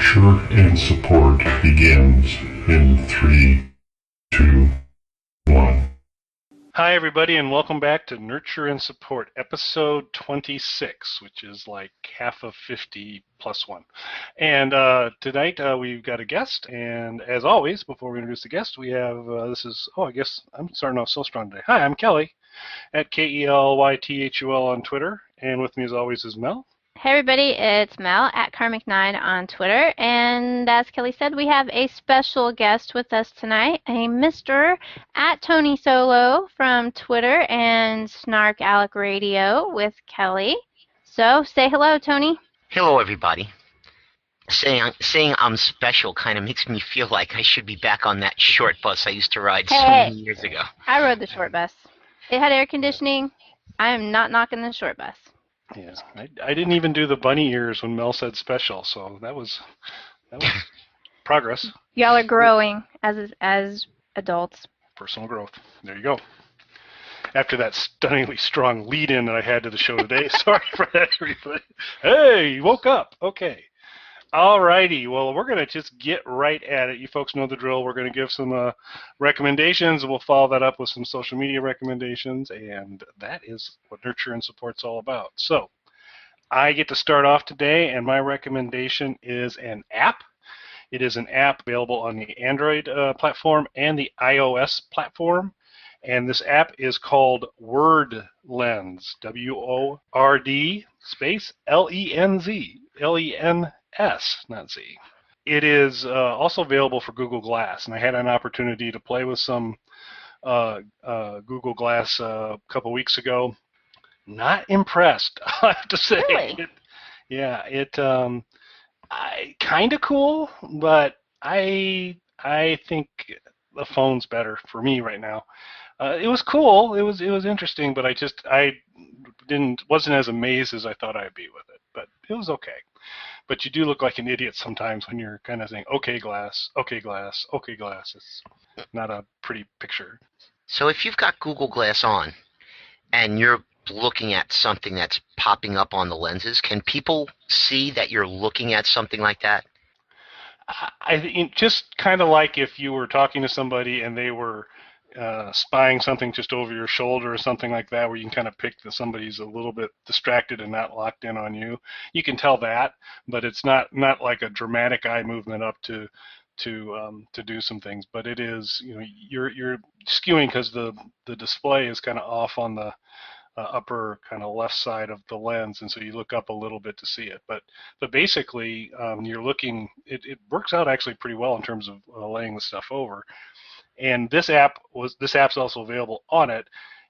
Nurture and Support begins in 3, 2, 1. Hi, everybody, and welcome back to Nurture and Support, episode 26, which is like half of 50 plus 1. And tonight we've got a guest, and as always, before we introduce the guest, we have, I guess I'm starting off so strong today. Hi, I'm Kelly, at KELYTHUL on Twitter, and with me as always is Mel. Hey everybody, it's Mel at Karmic9 on Twitter, and as Kelly said, we have a special guest with us tonight, a Mr. at Tony Solo from Twitter and SnarkalecRadio with Kelly. So say hello, Tony. Hello, everybody. Saying I'm special kind of makes me feel like I should be back on that short bus I used to ride so many years ago. I rode the short bus. It had air conditioning. I am not knocking the short bus. Yeah, I didn't even do the bunny ears when Mel said special, so that was progress. Y'all are growing as adults. Personal growth. There you go. After that stunningly strong lead-in that I had to the show today, sorry for that, everybody. Hey, you woke up. Okay. All righty. Well, we're going to just get right at it. You folks know the drill. We're going to give some recommendations, and we'll follow that up with some social media recommendations, and that is what Nurture and Support's all about. So I get to start off today, and my recommendation is an app. It is an app available on the Android platform and the iOS platform, and this app is called WordLens, W-O-R-D space L-E-N-Z, L-E-N-S, not Z. It is also available for Google Glass, and I had an opportunity to play with some Google Glass a couple weeks ago. Not impressed, I have to say. Really? Kind of cool, but I think the phone's better for me right now. It was cool. It was interesting, but I wasn't as amazed as I thought I'd be with it. But it was okay. But you do look like an idiot sometimes when you're kind of saying, okay, glass, okay, glass, okay, glass. It's not a pretty picture. So if you've got Google Glass on and you're looking at something that's popping up on the lenses, can people see that you're looking at something like that? I think just kind of like if you were talking to somebody and they were spying something just over your shoulder or something like that, where you can kind of pick that somebody's a little bit distracted and not locked in on you. You can tell that, but it's not like a dramatic eye movement up to do some things. But it is, you're skewing because the display is kind of off on the upper kind of left side of the lens, and so you look up a little bit to see it. But basically, you're looking. It works out actually pretty well in terms of laying the stuff over. And this app's also available on it,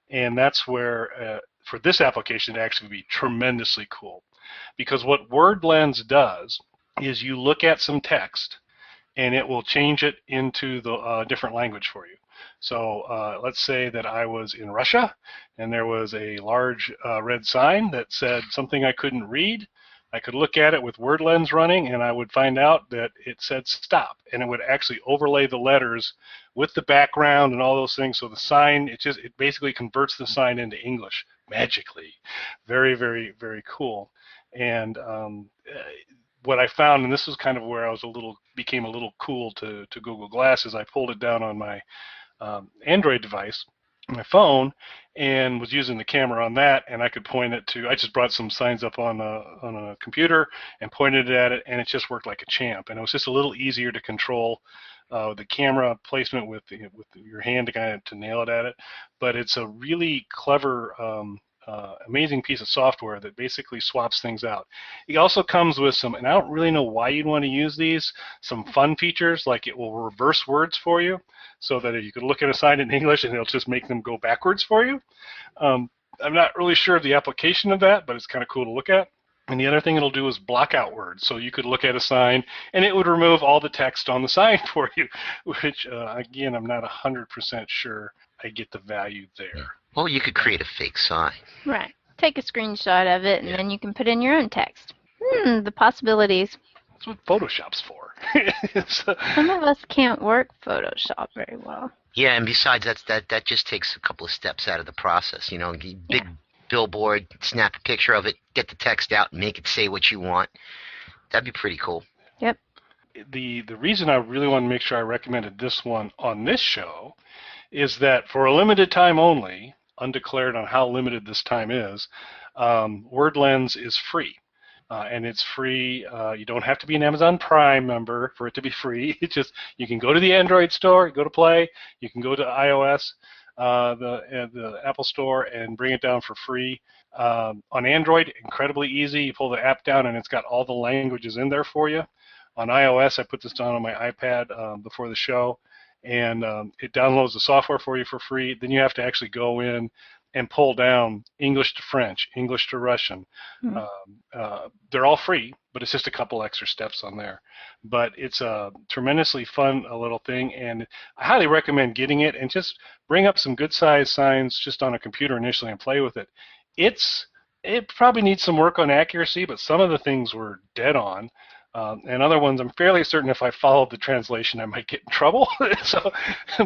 and that's where for this application to actually be tremendously cool, because what WordLens does is you look at some text, and it will change it into the different language for you. So let's say that I was in Russia, and there was a large red sign that said something I couldn't read. I could look at it with WordLens running, and I would find out that it said stop, and it would actually overlay the letters with the background and all those things. So the sign, it basically converts the sign into English magically. Very, very, very cool. And what I found, and this was kind of where I became a little cool to Google Glass, is I pulled it down on my Android device, my phone, and was using the camera on that, and I could point it to. I just brought some signs up on a computer and pointed it at it, and it just worked like a champ. And it was just a little easier to control the camera placement with your hand to kind of to nail it at it. But it's a really clever, amazing piece of software that basically swaps things out. It also comes with some, and I don't really know why you'd want to use these, some fun features, like it will reverse words for you, so that if you could look at a sign in English and it'll just make them go backwards for you. I'm not really sure of the application of that, but it's kind of cool to look at. And the other thing it'll do is block out words. So you could look at a sign, and it would remove all the text on the sign for you, which, again, I'm not 100% sure I get the value there. Well, you could create a fake sign. Right. Take a screenshot of it, and then you can put in your own text. The possibilities. That's what Photoshop's for. Some of us can't work Photoshop very well. Yeah, and besides, that just takes a couple of steps out of the process. Big billboard, snap a picture of it, get the text out, and make it say what you want. That'd be pretty cool. Yep. the reason I really want to make sure I recommended this one on this show is that for a limited time only, undeclared on how limited this time is, WordLens is free. And it's free. You don't have to be an Amazon Prime member for it to be free. It's just you can go to the Android store, go to Play. You can go to iOS, the Apple Store, and bring it down for free. On Android, incredibly easy. You pull the app down, and it's got all the languages in there for you. On iOS, I put this down on my iPad before the show, and it downloads the software for you for free. Then you have to actually go in and pull down English to French, English to Russian. They're all free, but it's just a couple extra steps on there. But it's a tremendously fun little thing, and I highly recommend getting it and just bring up some good-sized signs just on a computer initially and play with it. It probably needs some work on accuracy, but some of the things were dead on. And other ones, I'm fairly certain if I followed the translation, I might get in trouble. so I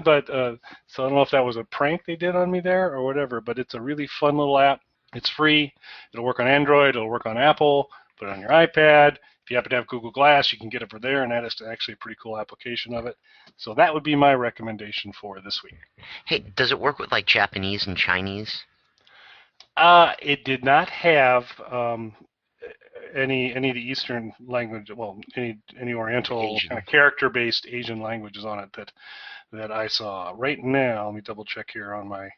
don't know if that was a prank they did on me there or whatever, but it's a really fun little app. It's free. It'll work on Android. It'll work on Apple. Put it on your iPad. If you happen to have Google Glass, you can get it for there, and that is actually a pretty cool application of it. So that would be my recommendation for this week. Hey, does it work with like Japanese and Chinese? It did not have any of the Eastern language, well, any Oriental kind of character-based Asian languages on it that I saw. Right now, let me double check here on my.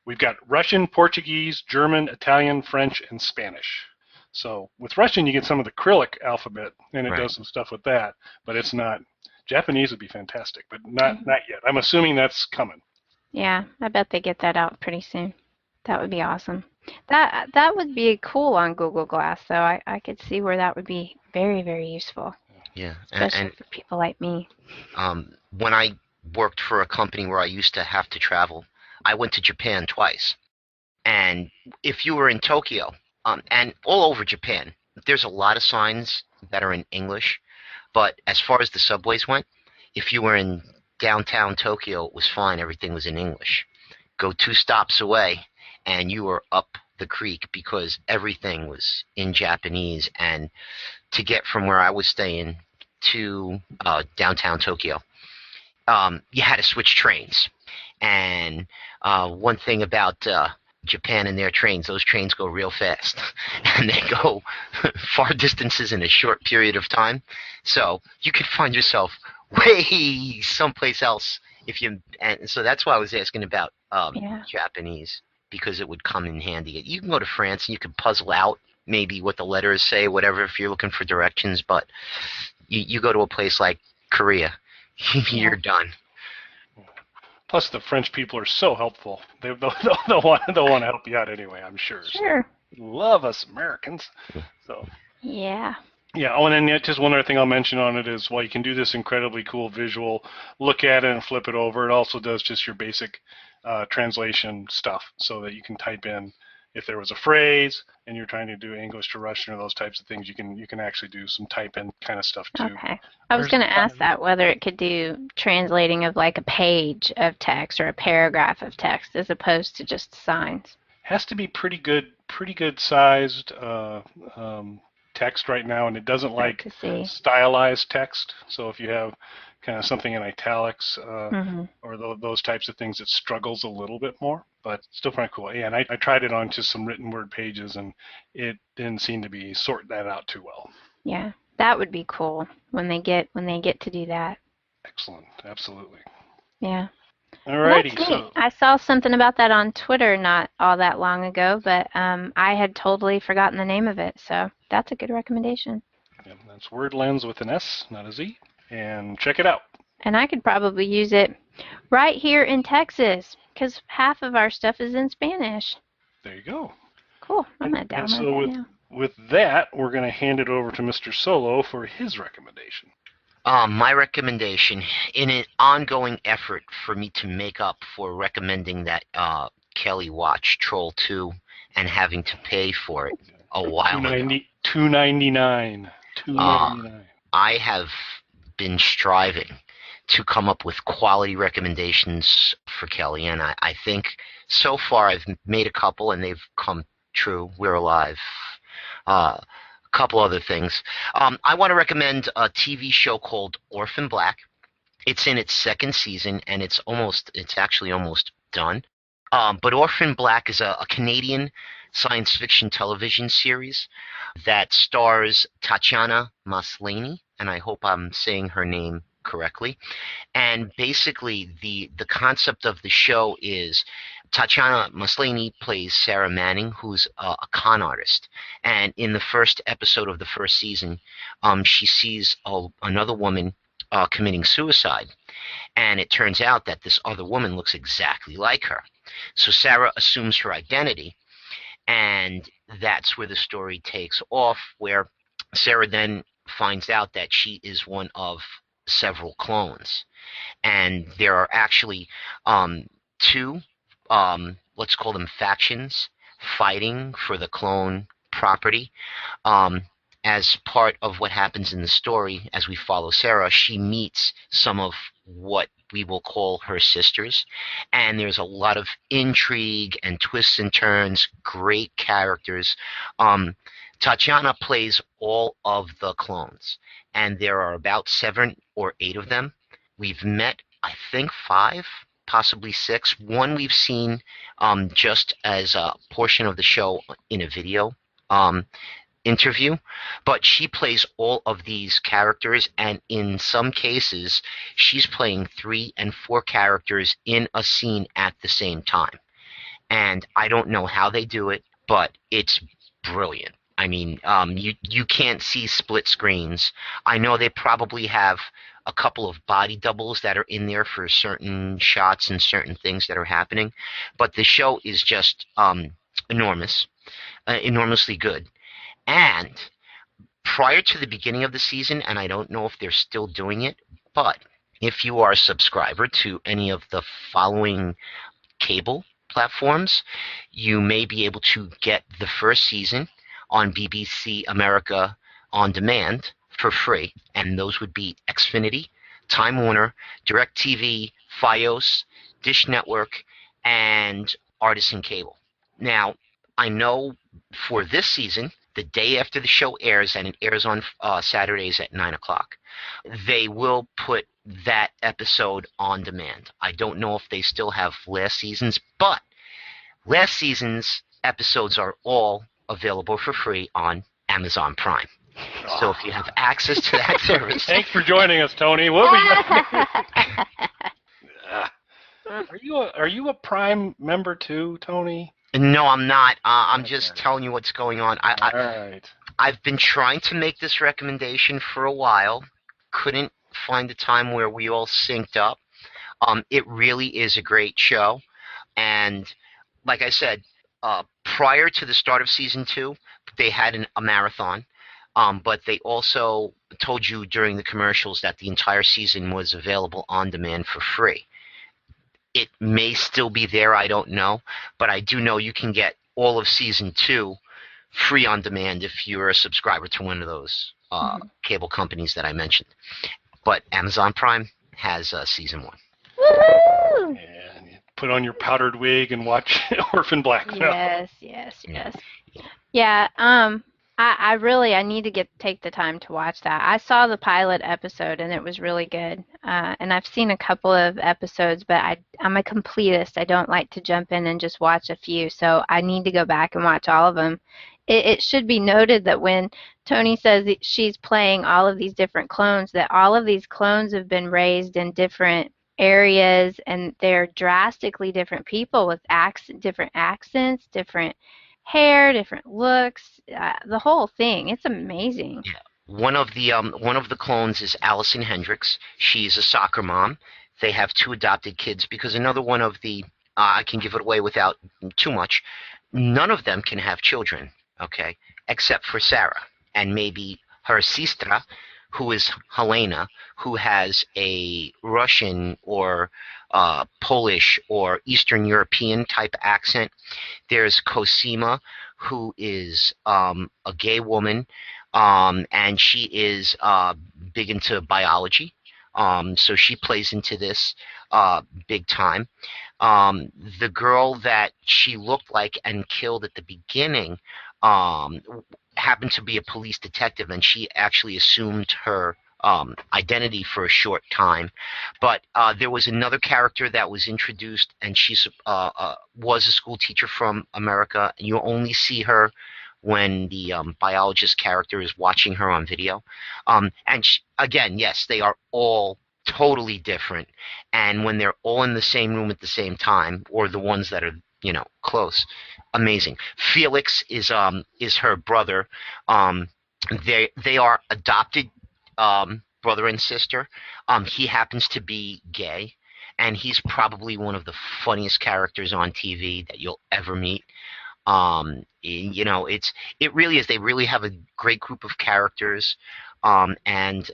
We've got Russian, Portuguese, German, Italian, French, and Spanish. So with Russian, you get some of the Cyrillic alphabet, and it does some stuff with that. But it's not. Japanese would be fantastic, but not yet. I'm assuming that's coming. Yeah, I bet they get that out pretty soon. That would be awesome. That would be cool on Google Glass, though. I could see where that would be very, very useful. Yeah, especially for people like me. When I worked for a company where I used to have to travel, I went to Japan twice. And if you were in Tokyo, and all over Japan, there's a lot of signs that are in English. But as far as the subways went, if you were in downtown Tokyo, it was fine. Everything was in English. Go 2 stops away, and you were up the creek because everything was in Japanese. And to get from where I was staying to downtown Tokyo, you had to switch trains. And one thing about Japan and their trains, those trains go real fast. And they go far distances in a short period of time. So you could find yourself way someplace else. And so that's why I was asking about Japanese, because it would come in handy. You can go to France and you can puzzle out maybe what the letters say, whatever, if you're looking for directions. But you go to a place like Korea, you're done. Plus, the French people are so helpful. They'll want to help you out anyway, I'm sure. Sure. So, love us Americans. So. Yeah. Yeah, oh, and then just one other thing I'll mention on it is while you can do this incredibly cool visual, look at it and flip it over, it also does just your basic translation stuff so that you can type in if there was a phrase and you're trying to do English to Russian or those types of things, you can actually do some type in kind of stuff too. Okay. I was going to ask that, whether it could do translating of like a page of text or a paragraph of text as opposed to just signs. Has to be pretty good sized text right now, and it doesn't like stylized text. So if you have kind of something in italics or those types of things, it struggles a little bit more, but still pretty cool. Yeah, and I tried it on just some written word pages, and it didn't seem to be sorting that out too well. Yeah, that would be cool when they get to do that. Excellent, absolutely. Yeah. Alrighty. Well, so I saw something about that on Twitter not all that long ago, but I had totally forgotten the name of it, so that's a good recommendation. Yeah, that's WordLens with an S, not a Z, and check it out. And I could probably use it right here in Texas, because half of our stuff is in Spanish. There you go. Cool. I'm going to download that now. With that, we're going to hand it over to Mr. Solo for his recommendation. My recommendation, in an ongoing effort for me to make up for recommending that Kelly watch Troll 2 and having to pay for it a while ago. $2.99. I have been striving to come up with quality recommendations for Kelly, and I think so far I've made a couple and they've come true. We're Alive, a couple other things. I want to recommend a TV show called Orphan Black. It's in its second season, and it's actually almost done. But Orphan Black is a Canadian science fiction television series that stars Tatiana Maslany, and I hope I'm saying her name correctly. And basically, the concept of the show is Tatiana Maslany plays Sarah Manning, who's a con artist. And in the first episode of the first season, she sees another woman committing suicide. And it turns out that this other woman looks exactly like her. So Sarah assumes her identity, and that's where the story takes off, where Sarah then finds out that she is one of several clones. And there are actually two, let's call them factions, fighting for the clone property. As part of what happens in the story, as we follow Sarah, she meets some of what we will call her sisters, and there's a lot of intrigue and twists and turns, great characters. Tatiana plays all of the clones, and there are about 7 or 8 of them. We've met, I think, 5, possibly 6. One we've seen just as a portion of the show in a video interview, but she plays all of these characters, and in some cases she's playing 3 and 4 characters in a scene at the same time. And I don't know how they do it, but it's brilliant. I mean, you can't see split screens. I know they probably have a couple of body doubles that are in there for certain shots and certain things that are happening, but the show is just enormously good. And prior to the beginning of the season, and I don't know if they're still doing it, but if you are a subscriber to any of the following cable platforms, you may be able to get the first season on BBC America On Demand for free, and those would be Xfinity, Time Warner, DirecTV, Fios, Dish Network, and Artisan Cable. Now, I know for this season, the day after the show airs, and it airs on Saturdays at 9 o'clock, they will put that episode on demand. I don't know if they still have last season's, but last season's episodes are all available for free on Amazon Prime. So if you have access to that service... Thanks for joining us, Tony. We'll be Are you a Prime member too, Tony? No, I'm not. I'm just telling you what's going on. All right. I've been trying to make this recommendation for a while. Couldn't find a time where we all synced up. It really is a great show. And like I said, prior to the start of season 2, they had a marathon. But they also told you during the commercials that the entire season was available on demand for free. It may still be there, I don't know, but I do know you can get all of season 2 free on demand if you're a subscriber to one of those cable companies that I mentioned. But Amazon Prime has season 1. Woo! And put on your powdered wig and watch Orphan Black. Yes. Yeah, I need to take the time to watch that. I saw the pilot episode and it was really good. And I've seen a couple of episodes, but I'm a completist. I don't like to jump in and just watch a few, so I need to go back and watch all of them. It should be noted that when Tony says that she's playing all of these different clones, that all of these clones have been raised in different areas, and they're drastically different people with different accents, different hair, different looks, the whole thing. It's amazing. Yeah. One of the clones is Allison Hendricks. She's a soccer mom. They have 2 adopted kids because another one of the I can give it away without too much. None of them can have children, okay, except for Sarah and maybe her sistra, who is Helena, who has a Russian or Polish or Eastern European type accent. There's Cosima, who is a gay woman, and she is big into biology. So she plays into this big time. The girl that she looked like and killed at the beginning happened to be a police detective, and she actually assumed her identity for a short time. But there was another character that was introduced, and she was a school teacher from America. And you only see her when the biologist character is watching her on video. And again, yes, they are all totally different. And when they're all in the same room at the same time, or the ones that are, close, amazing. Felix is her brother. They are adopted brother and sister. He happens to be gay, and he's probably one of the funniest characters on TV that you'll ever meet. It really is. They really have a great group of characters, and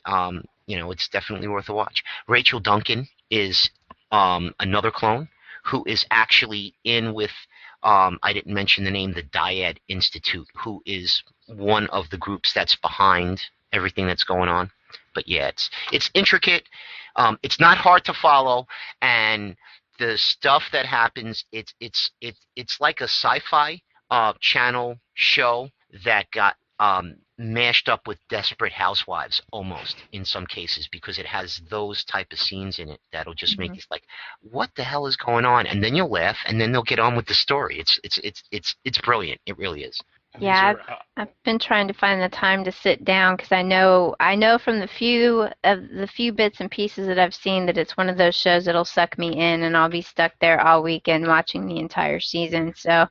it's definitely worth a watch. Rachel Duncan is another clone who is actually in with, I didn't mention the name, the Dyad Institute, who is one of the groups that's behind everything that's going on. But yeah, it's intricate. It's not hard to follow, and the stuff that happens, it's like a sci-fi channel show that got mashed up with Desperate Housewives almost in some cases, because it has those type of scenes in it that'll just make you like, what the hell is going on? And then you'll laugh, and then they'll get on with the story. It's brilliant. It really is. Yeah, I've been trying to find the time to sit down, because I know from the few bits and pieces that I've seen that it's one of those shows that'll suck me in, and I'll be stuck there all weekend watching the entire season. So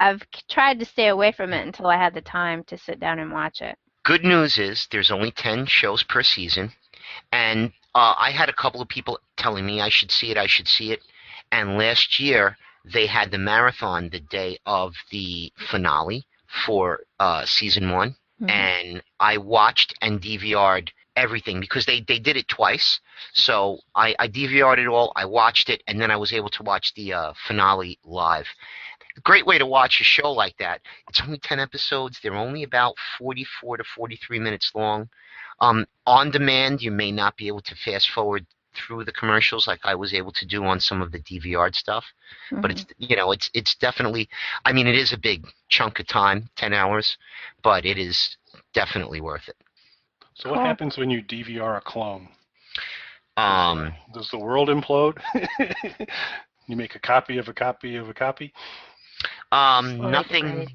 I've tried to stay away from it until I had the time to sit down and watch it. Good news is there's only 10 shows per season, and I had a couple of people telling me I should see it, and last year they had the marathon the day of the finale for season 1, and I watched and DVR'd everything, because they did it twice. So I DVR'd it all, I watched it, and then I was able to watch the finale live. Great way to watch a show like that. It's only 10 episodes. They're only about 44 to 43 minutes long. On demand, you may not be able to fast forward through the commercials like I was able to do on some of the DVR stuff. But it's definitely, I mean, it is a big chunk of time, 10 hours, but it is definitely worth it. So what happens when you DVR a clone? Does the world implode? You make a copy of a copy of a copy? Nothing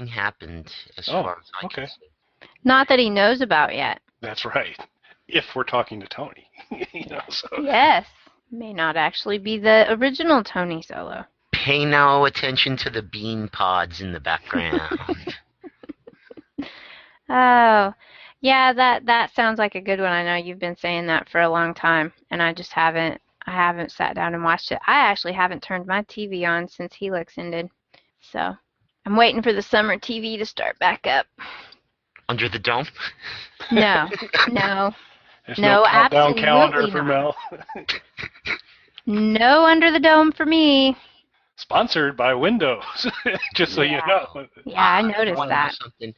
happened as far as I can see. Not that he knows about yet. That's right. If we're talking to Tony. So. Yes. May not actually be the original Tony Solo. Pay no attention to the bean pods in the background. Oh, yeah, that sounds like a good one. I know you've been saying that for a long time, and I just haven't sat down and watched it. I actually haven't turned my TV on since Helix ended. So I'm waiting for the summer TV to start back up. Under the dome? No. There's no countdown calendar not. for Mel. No Under the Dome for me. Sponsored by Windows, just so you know. Yeah, I noticed that. Something.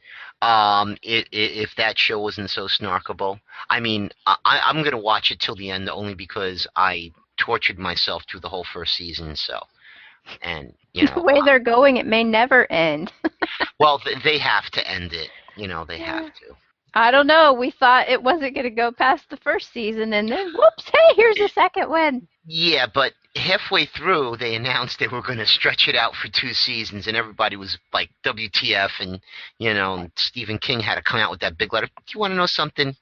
If that show wasn't so snarkable, I mean, I'm going to watch it till the end only because I tortured myself through the whole first season. So, and the way they're going, it may never end. Well, they have to end it. They have to. I don't know. We thought it wasn't going to go past the first season, and then whoops! Hey, here's the second one. Yeah, but halfway through, they announced they were going to stretch it out for 2 seasons, and everybody was like, WTF, and, Stephen King had to come out with that big letter. Do you want to know something?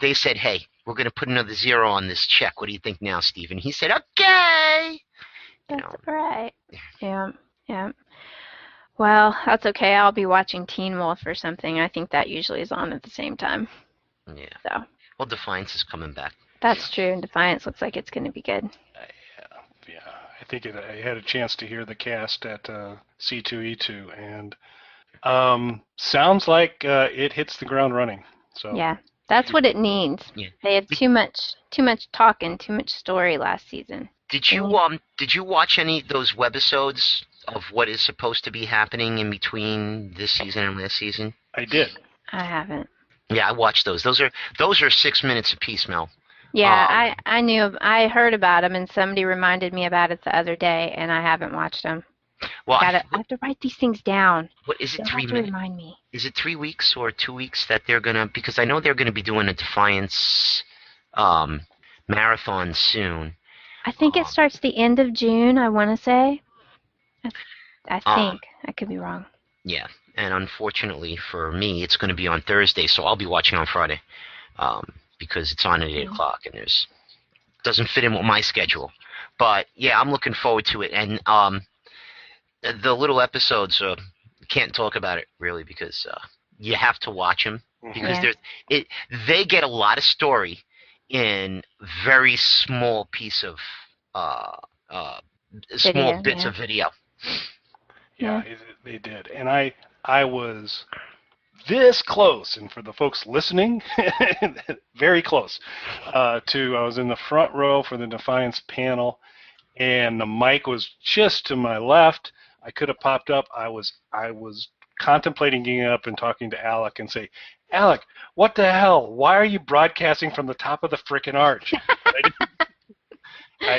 They said, hey, we're going to put another 0 on this check. What do you think now, Stephen? He said, okay. That's right. Yeah. Well, that's okay. I'll be watching Teen Wolf or something. I think that usually is on at the same time. Yeah. So. Well, Defiance is coming back. That's true, and Defiance looks like it's going to be good. Yeah. I think I had a chance to hear the cast at C2E2, and sounds like it hits the ground running. So yeah, that's what it needs. Yeah. They had too much talking, too much story last season. Did you watch any of those webisodes of what is supposed to be happening in between this season and last season? I did. I haven't. Yeah, I watched those. Those are 6 minutes apiece, Mel. Yeah, I heard about them, and somebody reminded me about it the other day, and I haven't watched them. Well, I have to write these things down. what is it? You'll 3 have to minutes? remind me. Is it 3 weeks or 2 weeks that they're gonna? Because I know they're gonna be doing a Defiance marathon soon. I think it starts the end of June, I want to say. I think. I could be wrong. Yeah, and unfortunately for me, it's going to be on Thursday, so I'll be watching on Friday because it's on at 8 o'clock, and doesn't fit in with my schedule. But yeah, I'm looking forward to it, and the little episodes can't talk about it really because you have to watch them because they get a lot of story in very small piece of small bits of video. Yeah, they did. And I was this close, and for the folks listening, very close, I was in the front row for the Defiance panel, and the mic was just to my left. I could have popped up. I was contemplating getting up and talking to Alec and say, Alec, what the hell? Why are you broadcasting from the top of the frickin' arch?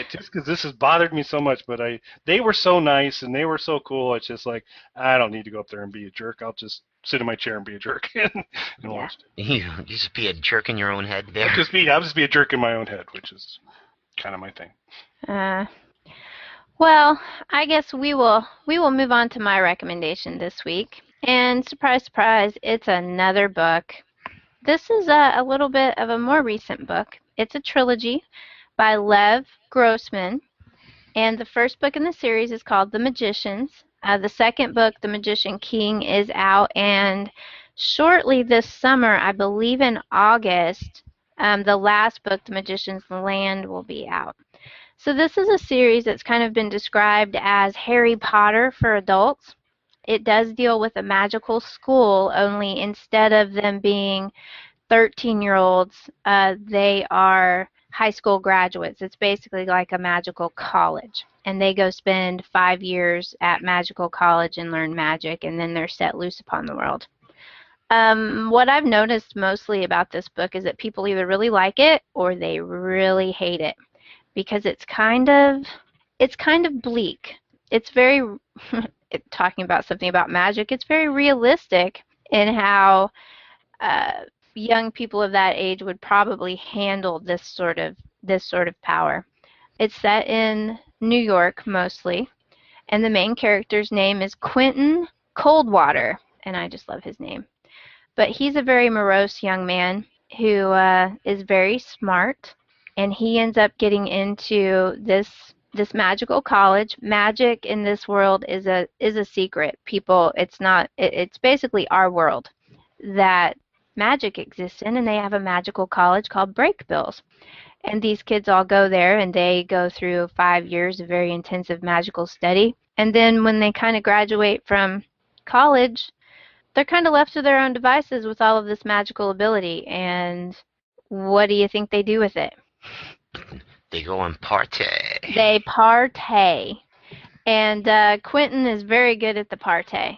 Just because this has bothered me so much, but they were so nice and they were so cool. It's just like, I don't need to go up there and be a jerk. I'll just sit in my chair and be a jerk and watch it. You just be a jerk in your own head there. I'll just be a jerk in my own head, which is kind of my thing. Well, I guess we will move on to my recommendation this week. And surprise, surprise, it's another book. This is a little bit of a more recent book. It's a trilogy by Lev Grossman, and the first book in the series is called The Magicians. The second book, The Magician King, is out, and shortly this summer, I believe in August, the last book, The Magician's Land, will be out. So this is a series that's kind of been described as Harry Potter for adults. It does deal with a magical school, only instead of them being 13-year-olds, they are high school graduates. It's basically like a magical college, and they go spend 5 years at magical college and learn magic, and then they're set loose upon the world. What I've noticed mostly about this book is that people either really like it or they really hate it, because it's kind of bleak. It's very talking about something about magic. It's very realistic in how young people of that age would probably handle this sort of power. It's set in New York mostly, and the main character's name is Quentin Coldwater, and I just love his name. But he's a very morose young man who is very smart, and he ends up getting into this magical college. Magic in this world is a secret. It's basically our world that magic exists in, and they have a magical college called Breakbills. And these kids all go there, and they go through 5 years of very intensive magical study. And then when they kind of graduate from college, they're kind of left to their own devices with all of this magical ability. And what do you think they do with it? They go and partay. They partay. And Quentin is very good at the partay.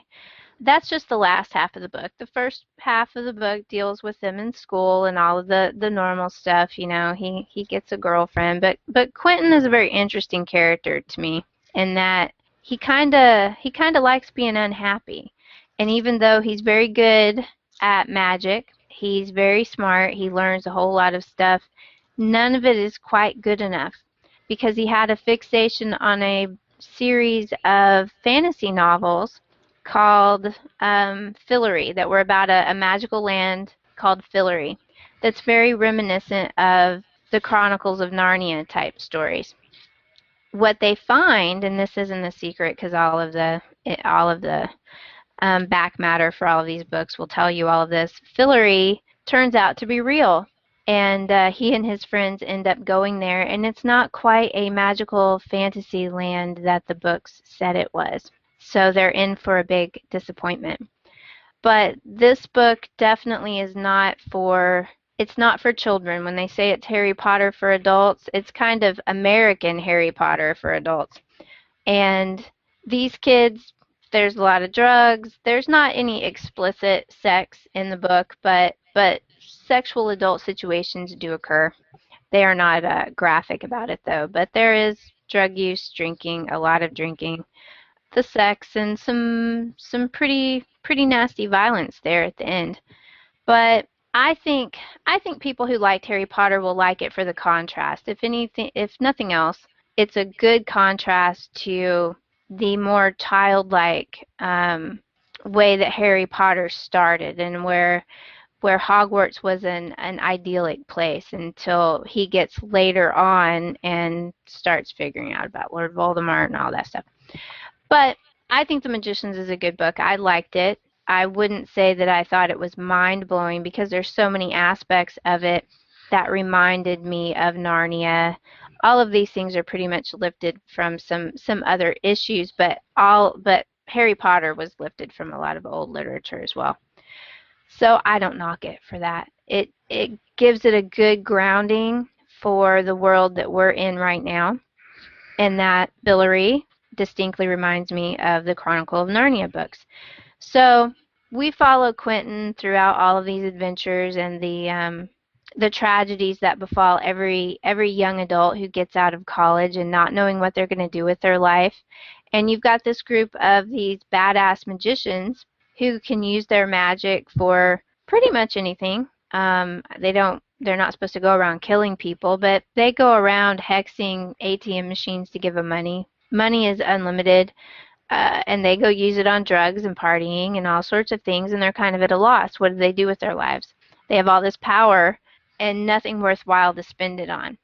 That's just the last half of the book. The first half of the book deals with them in school and all of the normal stuff. You know, he gets a girlfriend, but Quentin is a very interesting character to me in that he kind of likes being unhappy. And even though he's very good at magic, he's very smart, he learns a whole lot of stuff, none of it is quite good enough because he had a fixation on a series of fantasy novels called Fillory that were about a magical land called Fillory that's very reminiscent of the Chronicles of Narnia type stories. What they find, and this isn't a secret because all of the back matter for all of these books will tell you all of this, Fillory turns out to be real. And he and his friends end up going there, and it's not quite a magical fantasy land that the books said it was. So they're in for a big disappointment. But this book definitely is not for children. When they say it's Harry Potter for adults, it's kind of American Harry Potter for adults. And these kids, there's a lot of drugs. There's not any explicit sex in the book, but sexual adult situations do occur. They are not graphic about it, though. But there is drug use, drinking, a lot of drinking. the sex and some pretty nasty violence there at the end. But I think people who liked Harry Potter will like it for the contrast. If anything, if nothing else, it's a good contrast to the more childlike way that Harry Potter started, and where Hogwarts was an idyllic place until he gets later on and starts figuring out about Lord Voldemort and all that stuff. But I think The Magicians is a good book. I liked it. I wouldn't say that I thought it was mind-blowing, because there's so many aspects of it that reminded me of Narnia. All of these things are pretty much lifted from some other issues, but Harry Potter was lifted from a lot of old literature as well. So I don't knock it for that. It gives it a good grounding for the world that we're in right now, and that Billerey distinctly reminds me of the Chronicle of Narnia books. So we follow Quentin throughout all of these adventures and the tragedies that befall every young adult who gets out of college and not knowing what they're going to do with their life. And you've got this group of these badass magicians who can use their magic for pretty much anything. They're not supposed to go around killing people, but they go around hexing ATM machines to give them money. Money is unlimited, and they go use it on drugs and partying and all sorts of things, and they're kind of at a loss. What do they do with their lives? They have all this power and nothing worthwhile to spend it on.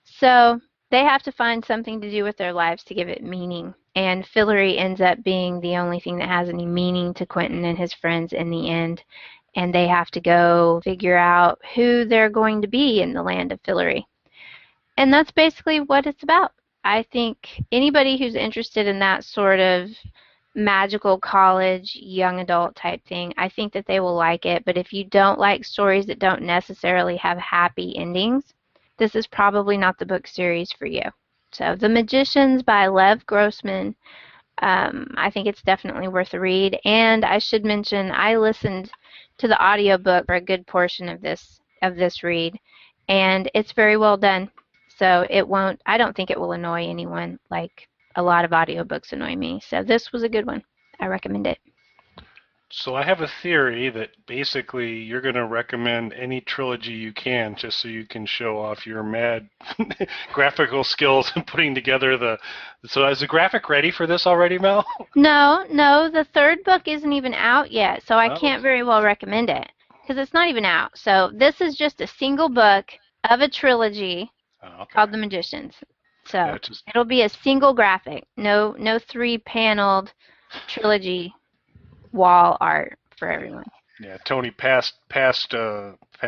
So they have to find something to do with their lives to give it meaning. And Fillory ends up being the only thing that has any meaning to Quentin and his friends in the end. And they have to go figure out who they're going to be in the land of Fillory. And that's basically what it's about. I think anybody who's interested in that sort of magical college, young adult type thing, I think that they will like it. But if you don't like stories that don't necessarily have happy endings, this is probably not the book series for you. So The Magicians by Lev Grossman, I think it's definitely worth a read. And I should mention, I listened to the audiobook for a good portion of this read, and it's very well done. So I don't think it will annoy anyone like a lot of audiobooks annoy me. So this was a good one. I recommend it. So I have a theory that basically you're going to recommend any trilogy you can just so you can show off your mad graphical skills in putting together So is the graphic ready for this already, Mel? No, the third book isn't even out yet, so I can't very well recommend it because it's not even out. So this is just a single book of a trilogy called The Magicians. So it'll be a single graphic, no 3-paneled trilogy wall art for everyone. Yeah, Tony, past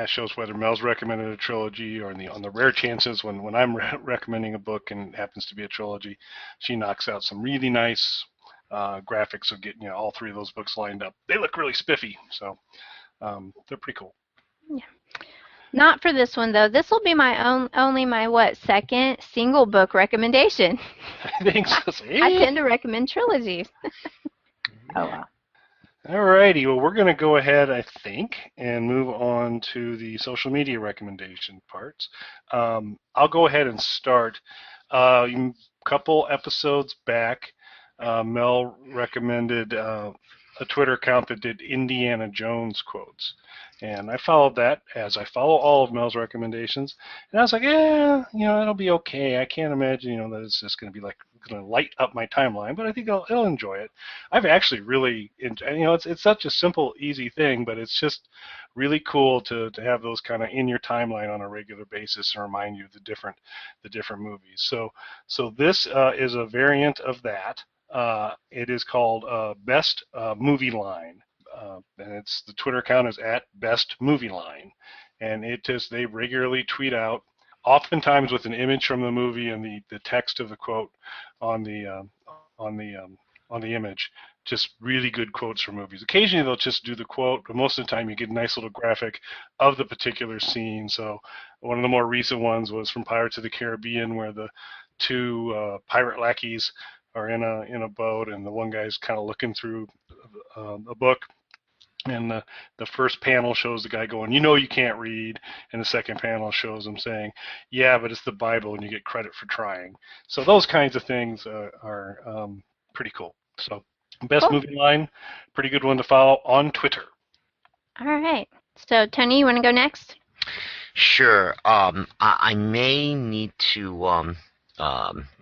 shows, whether Mel's recommended a trilogy or on the rare chances when I'm recommending a book and it happens to be a trilogy, she knocks out some really nice graphics of getting all three of those books lined up. They look really spiffy, so they're pretty cool. Yeah. Not for this one though. This will be only my second single book recommendation. I think so. I tend to recommend trilogies. Oh wow. Alrighty, well, we're going to go ahead, I think, and move on to the social media recommendation parts. I'll go ahead and start. A couple episodes back, Mel recommended a Twitter account that did Indiana Jones quotes. And I followed that, as I follow all of Mel's recommendations. And I was like, it'll be okay. I can't imagine, that it's just going to be going to light up my timeline, but I think I'll enjoy it. I've actually really, it's such a simple, easy thing, but it's just really cool to have those kind of in your timeline on a regular basis and remind you of the different movies. So this is a variant of that. It is called Best Movie Line. And the Twitter account is @BestMovieLine, and they regularly tweet out, oftentimes with an image from the movie and the text of the quote on the image, just really good quotes from movies. Occasionally they'll just do the quote, but most of the time you get a nice little graphic of the particular scene. So one of the more recent ones was from Pirates of the Caribbean, where the two pirate lackeys are in a boat, and the one guy's kind of looking through a book. And the first panel shows the guy going, you can't read. And the second panel shows him saying, yeah, but it's the Bible and you get credit for trying. So those kinds of things are pretty cool. So, best Cool. movie line, pretty good one to follow on Twitter. All right. So, Tony, you want to go next? Sure. I may need to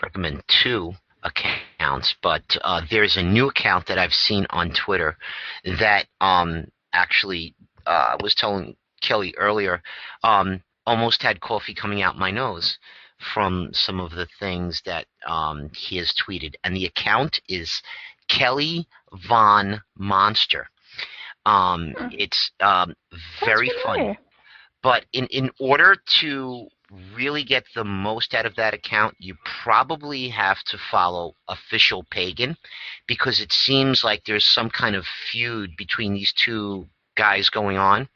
recommend two accounts, but there's a new account that I've seen on Twitter that actually was telling Kelly earlier, almost had coffee coming out my nose from some of the things that he has tweeted, and the account is Kelly Von Monster. It's very funny. But in order to really get the most out of that account, you probably have to follow Official Pagan, because it seems like there's some kind of feud between these two guys going on.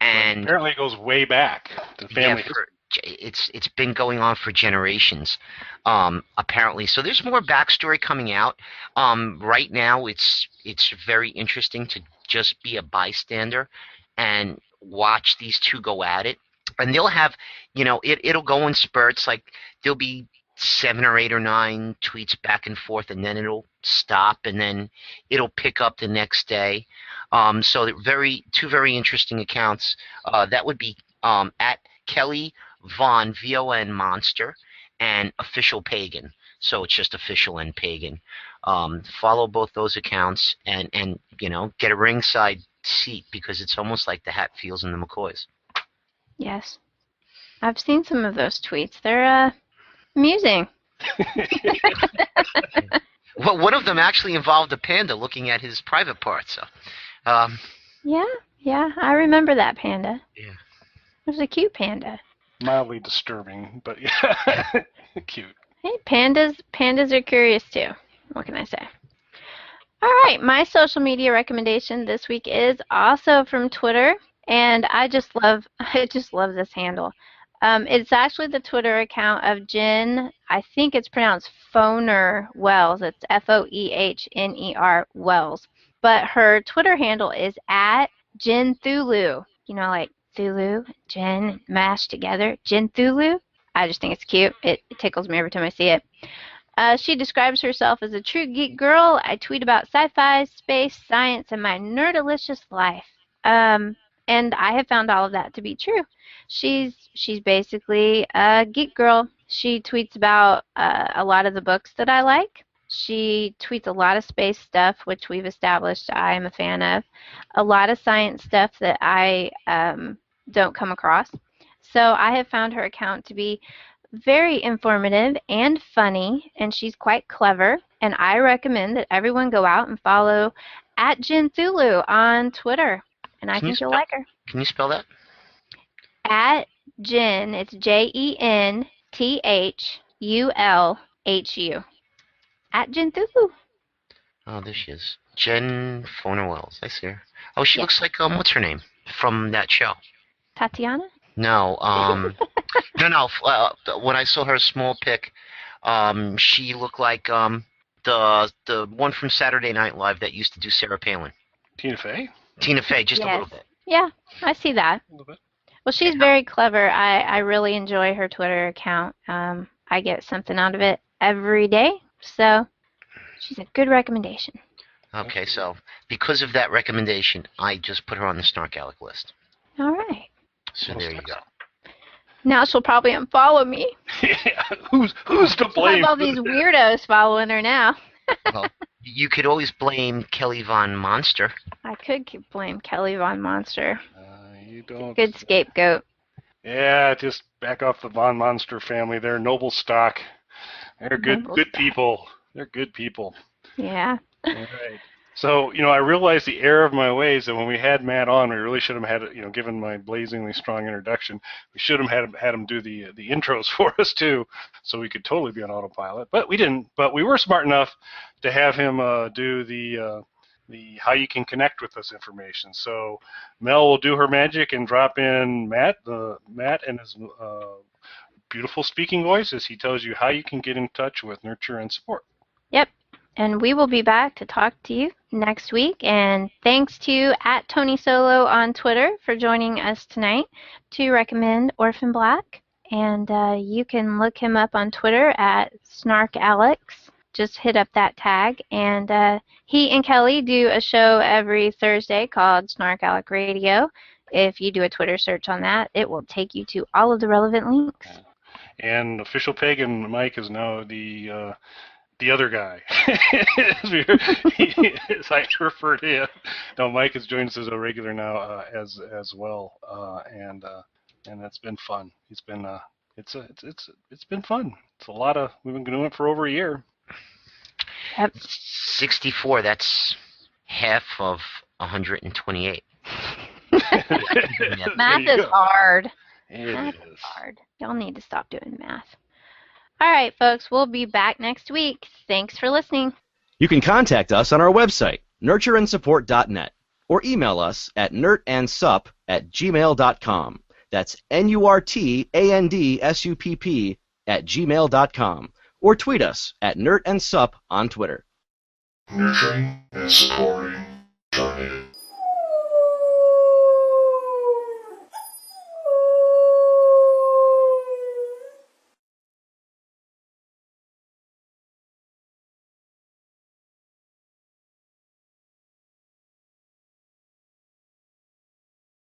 And apparently it goes way back to family history. It's been going on for generations, apparently. So there's more backstory coming out. Right now, it's very interesting to just be a bystander and watch these two go at it. And they'll have, it'll go in spurts. Like there'll be 7 or 8 or 9 tweets back and forth, and then it'll stop, and then it'll pick up the next day. So two very interesting accounts. That would be at Kelly Von VON Monster and Official Pagan. So it's just Official and Pagan. Follow both those accounts and get a ringside seat, because it's almost like the Hatfields and the McCoys. Yes. I've seen some of those tweets. They're amusing. Well, one of them actually involved a panda looking at his private parts. So, Yeah, I remember that panda. Yeah. It was a cute panda. Mildly disturbing, but yeah, cute. Hey, pandas are curious too. What can I say? All right, my social media recommendation this week is also from Twitter, and I just love this handle. It's actually the Twitter account of Jen. I think it's pronounced Phoner Wells. It's Foehner Wells. But her Twitter handle is at Jen Thulu. Like Thulu, Jen mashed together. Jen Thulu. I just think it's cute. It tickles me every time I see it. She describes herself as a true geek girl. I tweet about sci-fi, space, science, and my nerdalicious life. And I have found all of that to be true. She's basically a geek girl. She tweets about a lot of the books that I like. She tweets a lot of space stuff, which we've established I am a fan of. A lot of science stuff that I don't come across. So I have found her account to be very informative and funny, and she's quite clever, and I recommend that everyone go out and follow at Jen Thulu on Twitter, and I think you'll like her. Can you spell that? At Jen, it's JenThulhu. At Jen Thulu. Oh, there she is. Jen Foner Wells. I see her. Oh, she looks like, what's her name from that show? Tatiana? No, no. When I saw her small pic, she looked like the one from Saturday Night Live that used to do Sarah Palin. Tina Fey? Tina Fey, just a little bit. Yeah, I see that. A little bit. Well, she's very clever. I really enjoy her Twitter account. I get something out of it every day, so she's a good recommendation. Okay, so because of that recommendation, I just put her on the Snarkalic list. All right. So there you go. Now she'll probably unfollow me. Yeah, who's to blame? I have all these weirdos following her now. Well, you could always blame Kelly Von Monster. I could blame Kelly Von Monster. You don't. Good scapegoat. Yeah, just back off the Von Monster family. They're noble stock. They're good people. They're good people. Yeah. All right. So, I realized the error of my ways, and when we had Matt on, we really should have had, given my blazingly strong introduction, we should have had him do the intros for us too, so we could totally be on autopilot. But we didn't. But we were smart enough to have him do the how you can connect with us information. So Mel will do her magic and drop in Matt and his beautiful speaking voice as he tells you how you can get in touch with Nurture and Support. Yep. And we will be back to talk to you next week. And thanks to at Tony Solo on Twitter for joining us tonight to recommend Orphan Black. And you can look him up on Twitter at SnarkalecRadio. just hit up that tag. And he and Kelly do a show every Thursday called SnarkalecRadio. If you do a Twitter search on that, it will take you to all of the relevant links. And official Pagan Mike is now the other guy, as I refer to him. No, Mike has joined us as a regular now as well, and that's been fun. It's been it's been fun. It's a lot of. We've been doing it for over a year. Yep. 64. That's half of 128. Math is hard. It is hard. Y'all need to stop doing math. All right, folks, we'll be back next week. Thanks for listening. You can contact us on our website, nurtureandsupport.net, or email us at nurtandsupp@gmail.com. That's NURTANDSUPP@gmail.com. Or tweet us at nurtandsupp on Twitter. Nurturing and supporting tornadoes.